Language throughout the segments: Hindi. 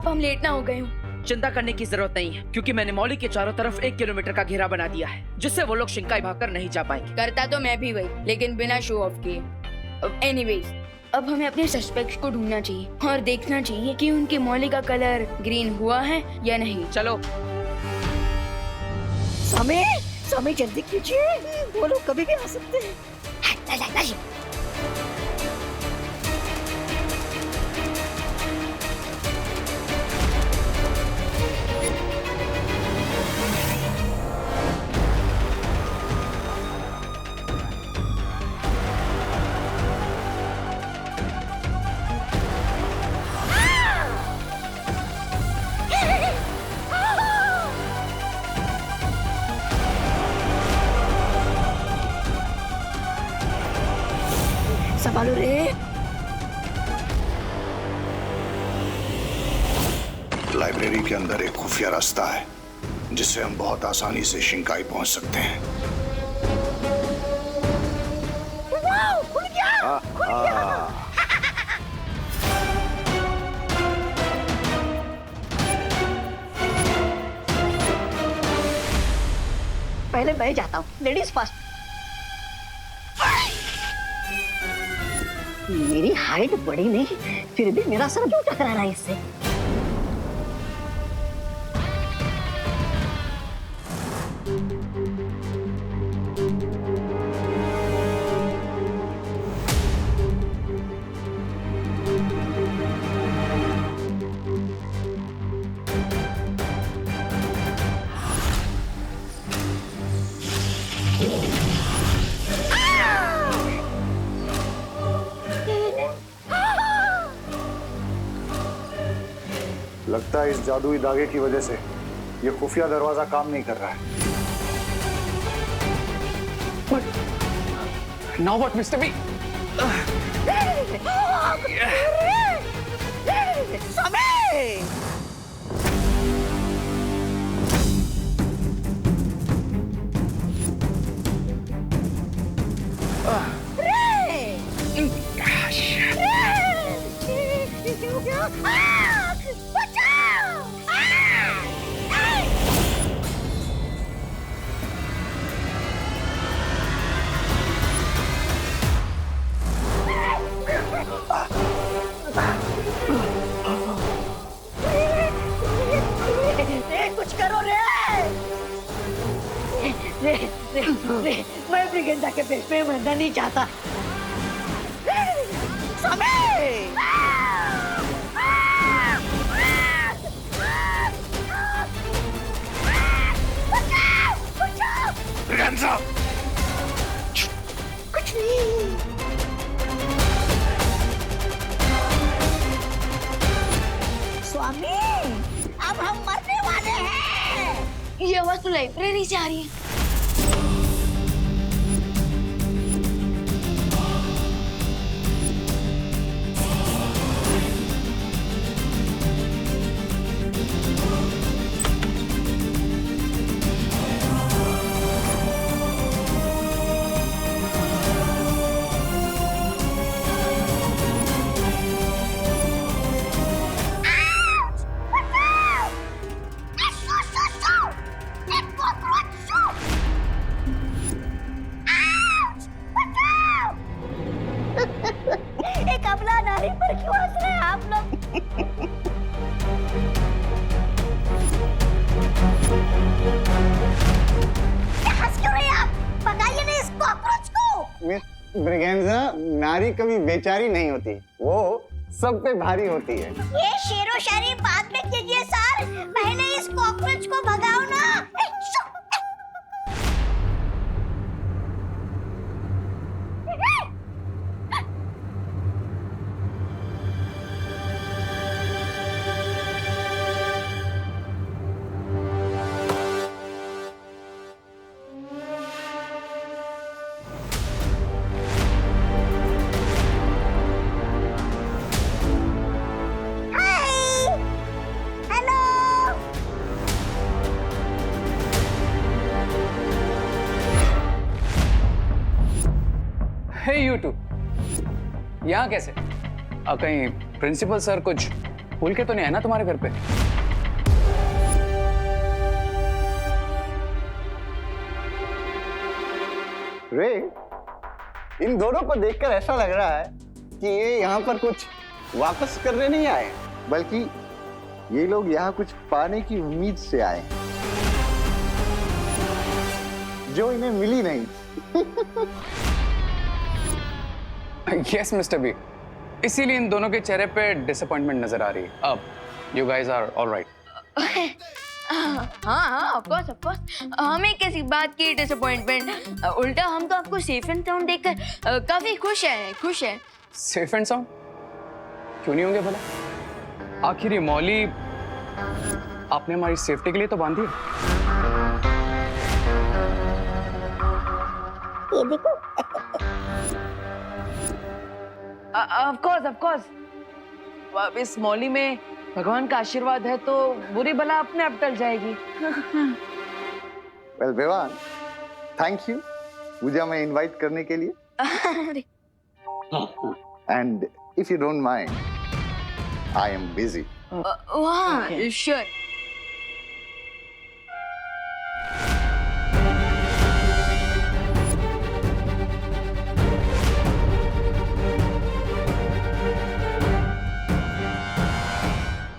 हम लेट ना हो गए हूँ। चिंता करने की जरूरत नहीं है क्योंकि मैंने मॉली के चारों तरफ 1 किलोमीटर का घेरा बना दिया है जिससे वो लोग शिंकाई भागकर नहीं जा पाएंगे। करता तो मैं भी वही, लेकिन बिना शो ऑफ किए। एनीवेज, अब हमें अपने सस्पेक्ट को ढूंढना चाहिए और देखना चाहिए कि उनकी मौली का कलर ग्रीन हुआ है या नहीं। चलो। समय जल्दी कीजिए, वो लोग कभी भी आ सकते हैं। संभालो रे। लाइब्रेरी के अंदर एक खुफिया रास्ता है जिससे हम बहुत आसानी से शिंकाई पहुंच सकते हैं। खुल गया, खुल गया। पहले मैं जाता हूँ, लेडीज फर्स्ट। मेरी हाइट बड़ी नहीं, फिर भी मेरा सर क्यों टकरा रहा है इससे? लगता है इस जादुई धागे की वजह से ये खुफिया दरवाजा काम नहीं कर रहा है। Now what, Mr. B? समय! कुछ करो रे! मैं ब्रिगेंडा के पेश में मरना नहीं चाहता। समय! ब्रिगेंडा! कुछ नहीं। स्वामी, अब हम मरने वाले हैं। ये आवाज तो लाइब्रेरी से आ रही है। एक अबला नारी पर क्यों हंस रहे हैं आप लोग? हंस क्यों रहे हैं आप? भगाइए ना इस कॉकरोच को। मिस ब्रिगेंजा, नारी कभी बेचारी नहीं होती, वो सब पे भारी होती है। ये शेरो शायरी बाद में कीजिए सर, पहले इस कॉकरोच को भगाओ ना। हे यू टू, यहाँ कैसे? कहीं प्रिंसिपल सर कुछ भूल के तो नहीं है ना तुम्हारे घर पे? रे, इन दोनों को देखकर ऐसा लग रहा है कि ये यहाँ पर कुछ वापस करने नहीं आए, बल्कि ये लोग यहाँ कुछ पाने की उम्मीद से आए हैं, जो इन्हें मिली नहीं। यस मिस्टर बी, इसीलिए इन दोनों के चेहरे पे डिसअपॉइंटमेंट नजर आ रही है। अब यू गाइज आर ऑलराइट। हाँ ऑफ कोर्स हमें किसी बात की डिसअपॉइंटमेंट, उल्टा हम तो आपको सेफ एंड साउंड देखकर काफी खुश हैं। सेफ एंड साउंड क्यों नहीं होंगे भला? आखिर ये मौली आपने हमारी सेफ्टी के लिए तो बांधी है। ये देखो। ऑफ कोर्स अब इस मौली में भगवान का आशीर्वाद है तो बुरी भला अपने आप टल जाएगी। वेल विवान, थैंक यू मुझे हमें इनवाइट करने के लिए। And if you don't mind, I am busy. वाह श्योर।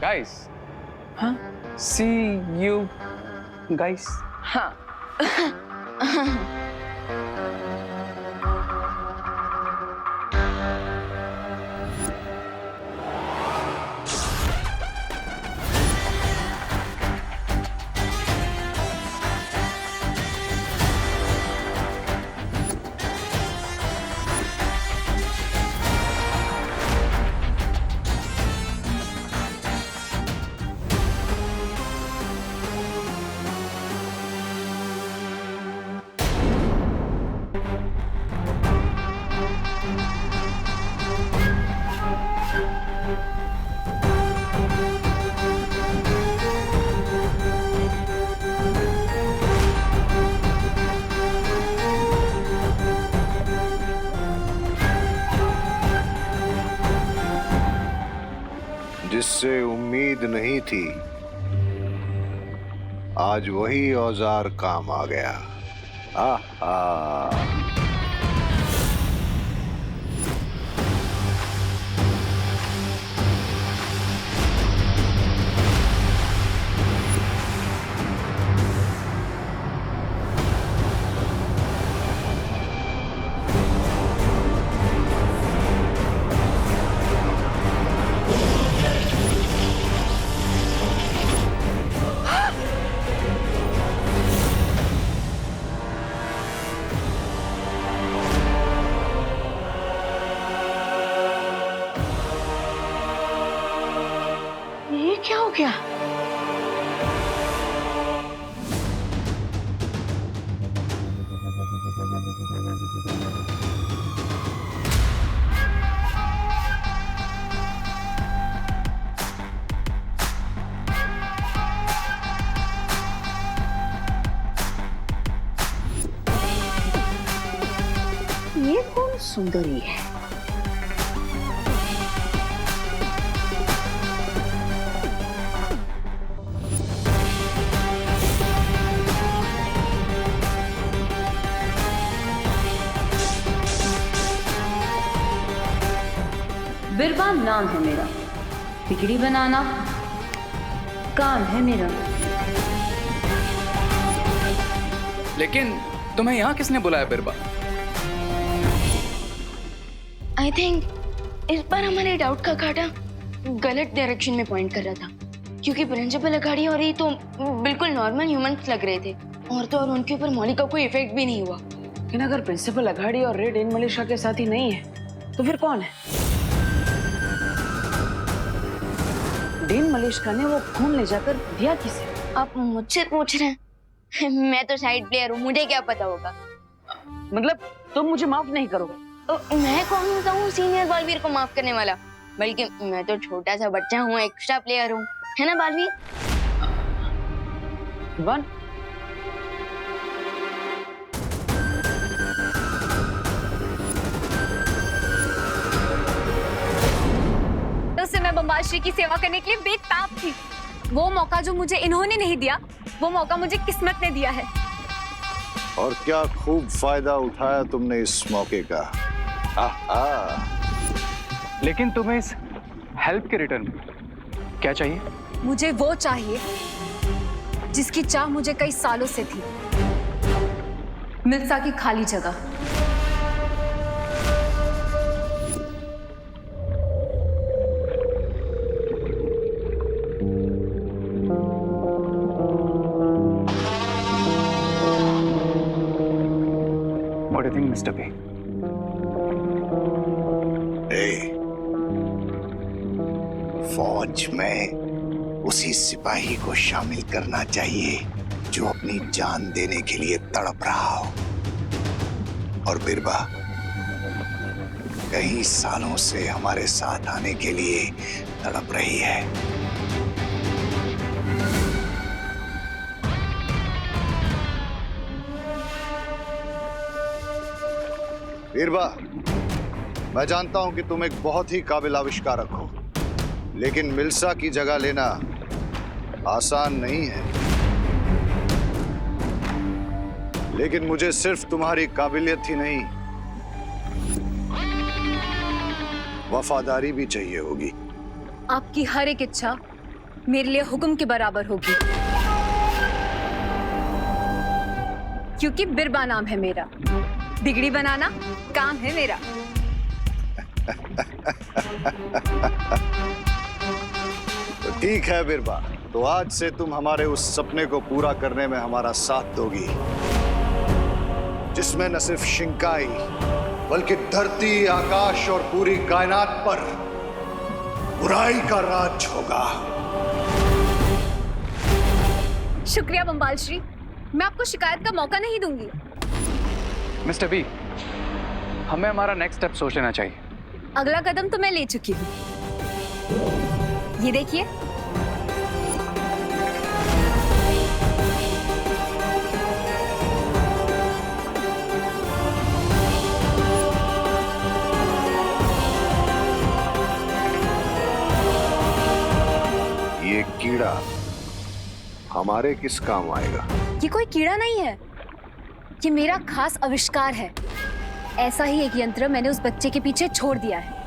Guys, हाँ? see you guys. हाँ जिससे उम्मीद नहीं थी, आज वही औजार काम आ गया। आहा। ये क्या हो गया? ये कौन सुंदरी है? बिरबान नाम है मेरा, बिगड़ी बनाना काम है मेरा। लेकिन तुम्हें यहाँ किसने बुलाया बिरबा? आई थिंक इस बार हमारे डाउट का कांटा गलत डायरेक्शन में पॉइंट कर रहा था, क्योंकि प्रिंसिपल अखाड़ी और ये तो बिल्कुल नॉर्मल ह्यूमंस लग रहे थे, और तो और उनके ऊपर मौली का कोई इफेक्ट भी नहीं हुआ। लेकिन अगर प्रिंसिपल अघाड़ी और रेड इन मलिशा के साथ ही नहीं है तो फिर कौन है? डीन मलिश्का ने वो खून ले जाकर दिया किसे? आप मुझसे पूछ रहे हैं? मैं तो साइड प्लेयर हूँ, मुझे क्या पता होगा। मतलब तुम मुझे माफ नहीं करोगे? मैं कौन होता हूँ सीनियर बालवीर को माफ करने वाला? बल्कि मैं तो छोटा सा बच्चा हूँ, एक्स्ट्रा प्लेयर हूँ, है ना बालवीर? वन तो उससे मैं मैं बम्बाल श्री की सेवा करने के लिए बेताब थी। वो मौका जो मुझे इन्होंने नहीं दिया, वो मौका मुझे किस्मत ने दिया है। और क्या खूब फायदा उठाया तुमने इस मौके का। लेकिन तुम्हें इस हेल्प के रिटर्न में क्या चाहिए? मुझे वो चाहिए जिसकी चाह मुझे कई सालों से थी, मिर्जा की खाली जगह। What do you think, Mr. B? फौज में उसी सिपाही को शामिल करना चाहिए जो अपनी जान देने के लिए तड़प रहा हो। और बिरबा कई सालों से हमारे साथ आने के लिए तड़प रही है। बिरबा, मैं जानता हूं कि तुम एक बहुत ही काबिल आविष्कारक हो, लेकिन मिल्सा की जगह लेना आसान नहीं है। लेकिन मुझे सिर्फ तुम्हारी काबिलियत ही नहीं, वफादारी भी चाहिए होगी। आपकी हर एक इच्छा मेरे लिए हुक्म के बराबर होगी, क्योंकि बिरबा नाम है मेरा। बिगड़ी बनाना काम है मेरा। तो ठीक है बिरबा, तो आज से तुम हमारे उस सपने को पूरा करने में हमारा साथ दोगी, जिसमें न सिर्फ शिंकाई बल्कि धरती, आकाश और पूरी कायनात पर बुराई का राज होगा। शुक्रिया बम्बाल श्री, मैं आपको शिकायत का मौका नहीं दूंगी। मिस्टर बी, हमें हमारा नेक्स्ट स्टेप सोच लेना चाहिए। अगला कदम तो मैं ले चुकी हूँ, ये देखिए। ये कीड़ा हमारे किस काम आएगा? ये कोई कीड़ा नहीं है, ये मेरा खास आविष्कार है। ऐसा ही एक यंत्र मैंने उस बच्चे के पीछे छोड़ दिया है।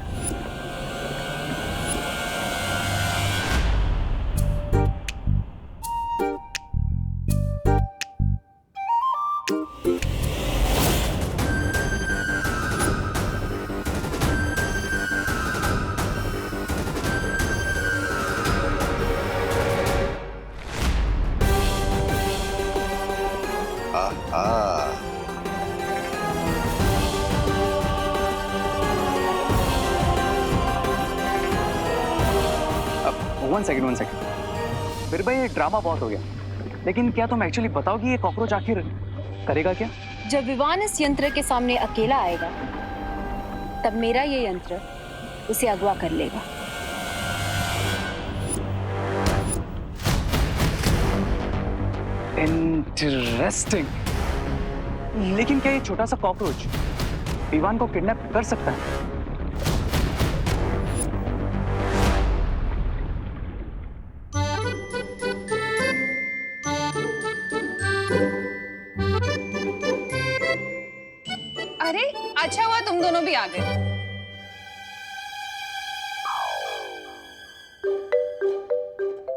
One second. फिर भाई ये ड्रामा बहुत हो गया, लेकिन क्या तुम एक्चुअली बताओगी ये कॉकरोच आखिर करेगा क्या? जब विवान इस यंत्र के सामने अकेला आएगा, तब मेरा ये यंत्र उसे अगवा कर लेगा। इंटरेस्टिंग। लेकिन क्या ये छोटा सा कॉकरोच विवान को किडनैप कर सकता है? अरे अच्छा हुआ तुम दोनों भी आ गए।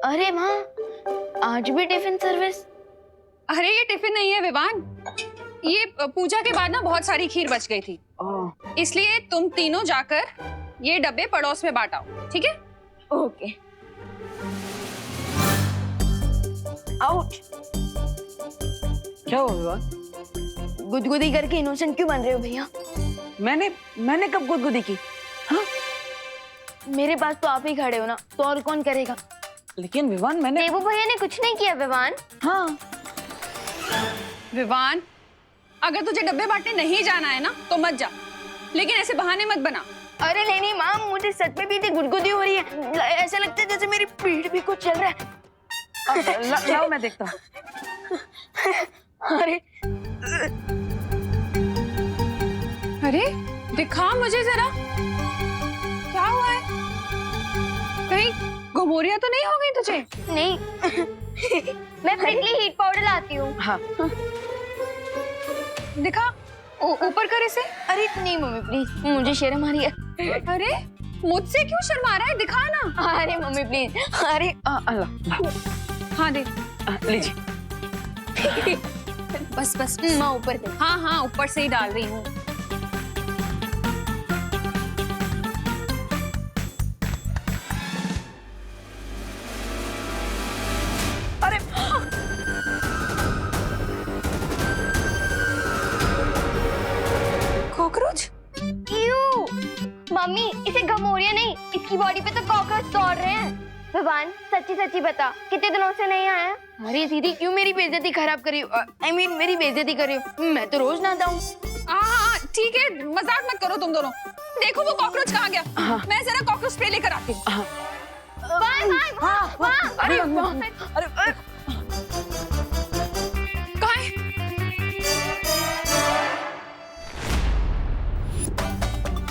अरे माँ, आज भी टिफिन सर्विस? अरे ये टिफिन नहीं है विवान, ये पूजा के बाद ना बहुत सारी खीर बच गई थी, इसलिए तुम तीनों जाकर ये डब्बे पड़ोस में बांटाओ, ठीक है? ओके। आउट। क्या हुआ विवान? गुदगुदी करके इनोसेंट क्यों बन रहे हो भैया? मैंने कब गुदगुदी की? हाँ? मेरे पास तो आप ही खड़े हो ना, तो और कौन करेगा? लेकिन विवान मैंने देवू भैया ने कुछ नहीं किया विवान। हाँ। विवान, अगर तुझे डब्बे बांटने नहीं जाना है ना तो मत जा, लेकिन ऐसे बहाने मत बना। अरे नहीं माँ, मुझे सच में भी इतनी गुदगुदी हो रही है, ऐसा लगता है जैसे मेरी पीठ भी कुछ चल रहा है। लाओ मैं देखता हूँ। अरे अरे दिखा मुझे जरा, क्या हुआ है? कहीं घुमोरिया तो नहीं हो गई तुझे? नहीं मैं प्रिकली हीट पाउडर लाती हूँ। हाँ दिखा, ऊपर कर इसे। अरे नहीं मम्मी प्लीज, मुझे शर्म आ रही है। अरे मुझसे क्यों शर्मा रहा है, दिखा ना। अरे मम्मी प्लीज, अरे अल्लाह, हाँ दे। लीजिए। बस बस माँ ऊपर दे। हाँ हाँ ऊपर से ही डाल रही हूँ। अरे कॉकरोच? क्यों? मम्मी इसे घमोरिया नहीं, इसकी बॉडी पे तो कॉकरोच दौड़ रहे हैं। विवान सच्ची सच्ची बता, कितने दिनों से नहीं आया? अरे दीदी क्यों मेरी बेइज्जती खराब करी हो? I mean, मेरी बेइज्जती करी हो? मैं तो रोज नहाता हूँ। हाँ ठीक है, मजाक मत करो तुम दोनों। देखो वो कॉकरोच कहाँ गया। मैं जरा कॉकरोच स्प्रे लेकर आती हूँ। अरे कहाँ है?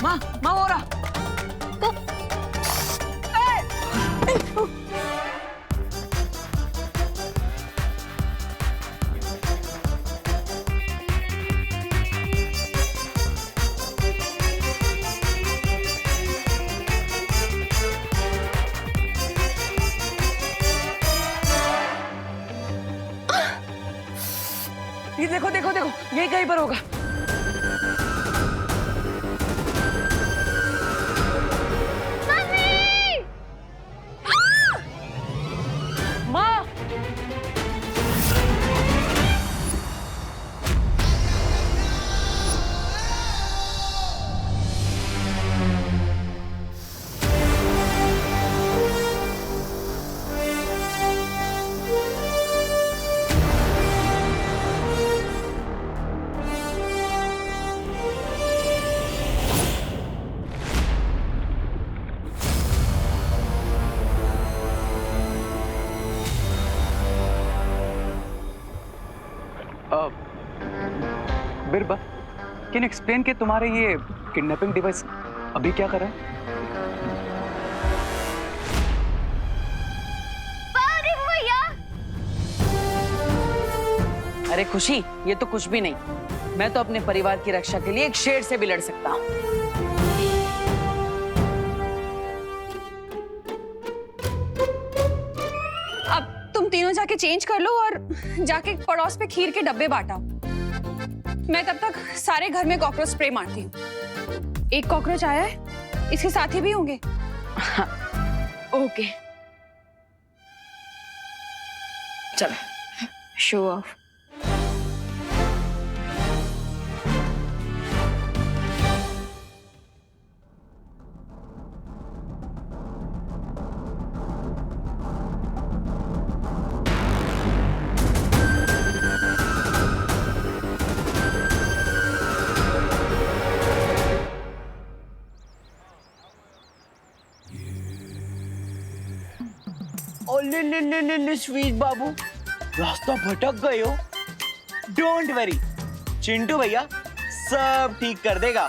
माँ हो रहा। ये देखो देखो देखो, यही कहीं पर होगा। माँ बिरबा, कैन यू एक्सप्लेन कि तुम्हारे ये किडनैपिंग डिवाइस अभी क्या कर रहा है? अरे खुशी, ये तो कुछ भी नहीं। मैं तो अपने परिवार की रक्षा के लिए एक शेर से भी लड़ सकता हूँ। अब तुम तीनों जाके चेंज कर लो और जाके पड़ोस पे खीर के डब्बे बांटाओ। मैं तब तक सारे घर में कॉकरोच स्प्रे मारती हूँ। एक कॉकरोच आया है, इसके साथी भी होंगे। ओके, चलो शो ऑफ। ले स्वीट बाबू, रास्ता भटक गए हो। डोंट वरी, चिंटू भैया सब ठीक कर देगा।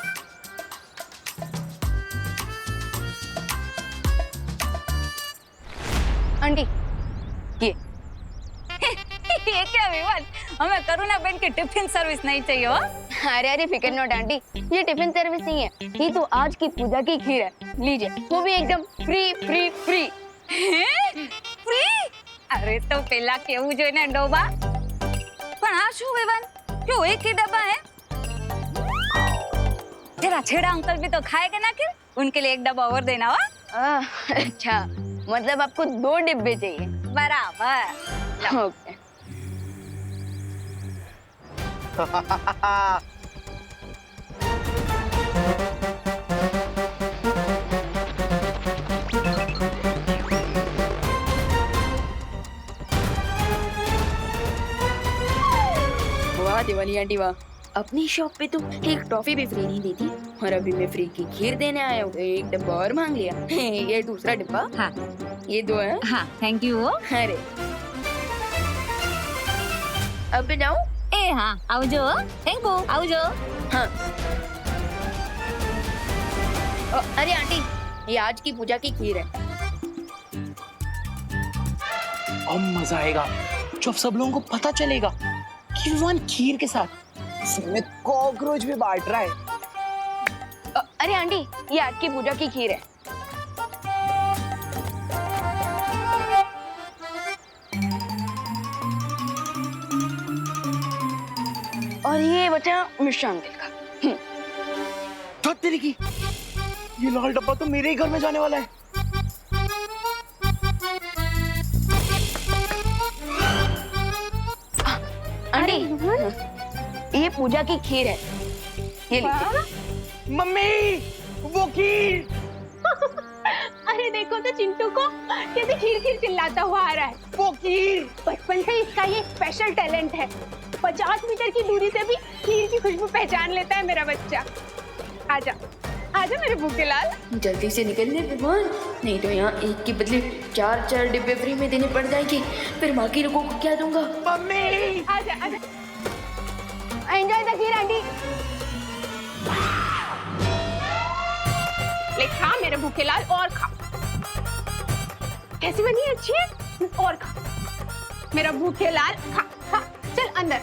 आंटी ये ये क्या विवाद? हमें करुणा बहन की टिफिन सर्विस नहीं चाहिए हो? अरे अरे फिकर नॉट आंटी, ये टिफिन सर्विस नहीं है, ये तो आज की पूजा की खीर है। लीजिए, वो भी एकदम फ्री फ्री फ्री। ફ્રી? અરે તો પેલા કેવું જોઈએ ને ડોબા. પણ આ શું વેવાન? જો એક ही डब्बा है. जरा छेड़ा अंकल भी तो खाएगा ना फिर? उनके लिए एक डब्बा और देना वा? अच्छा, मतलब आपको 2 डिब्बे चाहिए? बराबर. ओके। वाह दिवाली आंटी वाह, अपनी शॉप पे तो एक टॉफी भी फ्री नहीं दी थी और अभी मैं फ्री की खीर देने आया हूँ। एक डब्बा और मांग लिया। ये दूसरा डिब्बा। हाँ. ये 2 है। हाँ, थैंक यू. अरे अब जाऊँ? ए हाँ, आवजो. Thank you. आवजो. हाँ। अरे आंटी, ये आज की पूजा की खीर है। अब मजा आएगा जब सब लोगों को पता चलेगा कि विवान खीर के साथ इसमें कॉकरोच भी बांट रहा है। अरे आंटी, ये आज की पूजा की खीर है। और ये बचा मिष्ठान तिल का। तो तेरी की ये लाल डब्बा तो मेरे ही घर में जाने वाला है। आंटी, ये पूजा की खीर है, ये लीजिए। मम्मी वो खीर। अरे देखो तो चिंटू को कैसे खीर खीर चिल्लाता हुआ आ रहा है। वो खीर बचपन से इसका ये स्पेशल टैलेंट है। 50 मीटर की दूरी से भी खीर की खुशबू पहचान लेता है मेरा बच्चा। आजा आजा मेरे भूखे लाल। जल्दी से निकल ले विवान, नहीं तो यहाँ एक के बदले 4 डिब्बे फ्री में देने पड़ जाएंगे। फिर बाकी लोगों को क्या दूंगा? मम्मी आजा आजा, एंजॉय द खीर आंटी। ले खा मेरे भूखे लाल, और खा। कैसी बनी है? अच्छी है, और खा मेरा भूखे लाल, खा खा। चल अंदर।